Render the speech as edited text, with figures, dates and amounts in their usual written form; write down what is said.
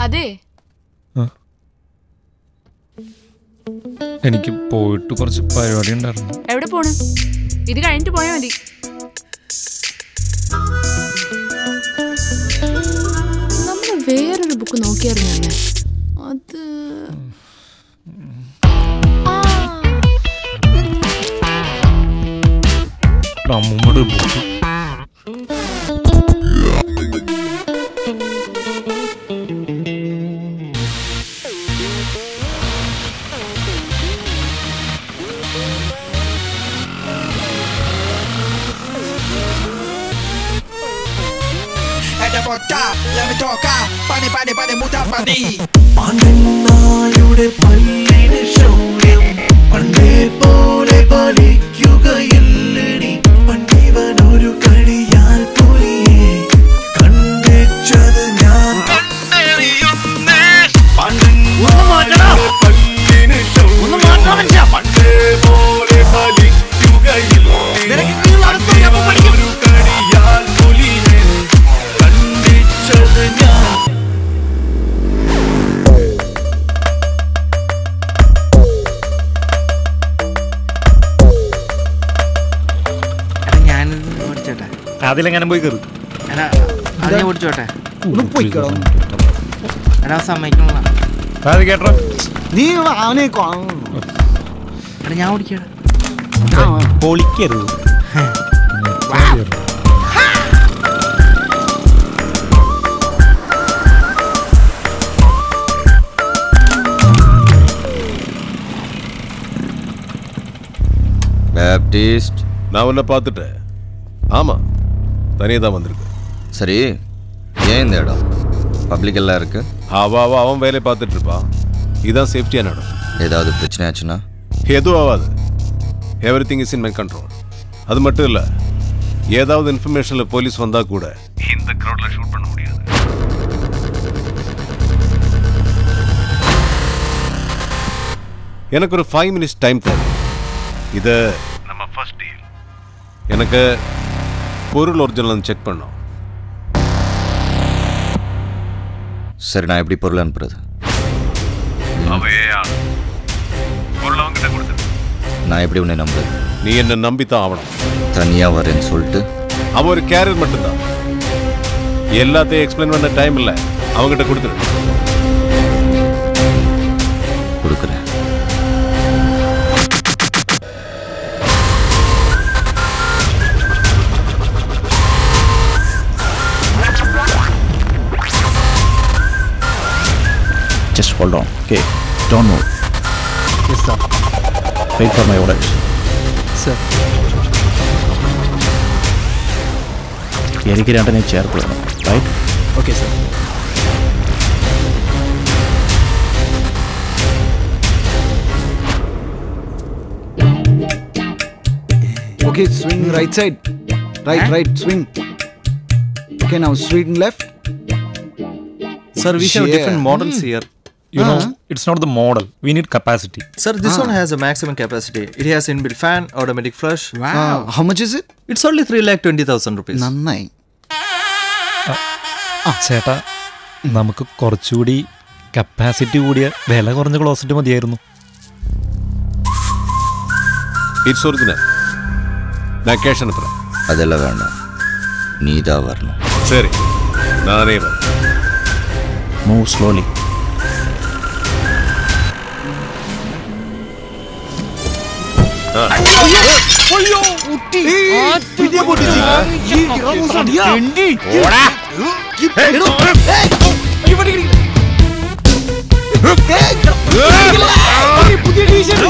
അതെ എനിക്ക് പോയിട്ട് കുറച്ച് പരിപാടി ഉണ്ടായിരുന്നു. എവിടെ പോണം? ഇത് കഴിഞ്ഞിട്ട് പോയാൽ മതി. നമ്മൾ വേറൊരു ബുക്ക് നോക്കിയായിരുന്നു. അത് അമ്മൂമ്മയുടെ book. Let me talk, pani pani pani muta pani. പണ്ടെന്നാളുടെ പല്ലിന് ശൗര്യം പണ്ടേ പോലെ പാലിക്കുകയില്ലടി. പണ്ടിവനൊരു കളിയാൽ പുലിയെ കണ്ടെച്ചത് ഞാൻ കണ്ടറിയുന്നേ. പണ്ടെന്നാളുടെ പല്ലിന് ശൗര്യം പണ്ടേ പോലെ പാലിക്കുകയില്ലടി. പണ്ടിവനൊരു കളിയാൽ പുലിയെ കണ്ടെച്ചത് ഞാൻ. അതിലെങ്ങനെ പോയി കയറി ഓടിച്ചോട്ടെ സമ്മതിക്കണ അത് കേട്ടോ. നീ അവനെ ഞാൻ ഓടിക്കടാ പൊളിക്കരുത്. பேப்டிஸ்ட் நான் உன்னை பார்த்துட்டேன். ஆமாம், தனியாக தான் வந்திருக்கு. சரி, ஏன் இந்த இடம் பப்ளிக் எல்லாம் இருக்கு? அவன் வேலையை பார்த்துட்டு இருப்பான். இதுதான் சேஃப்டியான இடம். ஏதாவது பிரச்சனை ஆச்சுன்னா? எதுவும் ஆகாது. Everything is in my control. அது மட்டும் இல்லை, ஏதாவது இன்ஃபர்மேஷனில் போலீஸ் வந்தால் கூட இந்த க்ரௌடில் ஷூட் பண்ண முடியாது. எனக்கு ஒரு 5 minutes டைம் தேவை. இது நம்ம ஃபர்ஸ்ட் டீல். எனக்கு பொருள் ஒரிஜினல் செக் பண்ணோம். சரி, நான் எப்படி பொருள் அனுப்புறது? பொருள் அவங்கிட்ட கொடுத்து. நான் எப்படி உன்னை நம்புறது? நீ என்ன நம்பித்தான் ஆகணும். தனியாக வரேன்னு சொல்லிட்டு அவன் ஒரு கேரியர் மட்டும்தான். எல்லாத்தையும் எக்ஸ்பிளைன் பண்ண டைம் இல்லை. அவங்ககிட்ட கொடுத்துரு. கொடுக்குறேன். Just hold on. Okay, don't move. Yes, sir. Wait for my orders. Sir. എനിക്ക് രണ്ടിനെ ചേർത്ത് right? Okay, sir. Okay, swing right side. Right, swing. Okay, now swing left. Sir, we have different models here. You know, it's not the model. We need capacity. Sir, this one has a maximum capacity. It has inbuilt fan, automatic flush. Wow. How much is it? It's only 3,20,000 rupees. നന്നായി. ചേട്ടാ, നമുക്ക് കുറച്ചുകൂടി capacity കൂടിയ വില കുറഞ്ഞ closet മതിയായിരുന്നു. Its original. ഞാൻ cash അனுப்புறேன். அதெல்லாம் வேண்டாம், நீ தான் வரணும். சரி, நானே வரேன். Move slowly. അയ്യോ ഉട്ടി പിടിയെ പൊട്ടിച്ചി ഈ ഗ്രാമസടിയാ ഓടാ ഇവിടെ പുതിയ ടീഷർട്ട്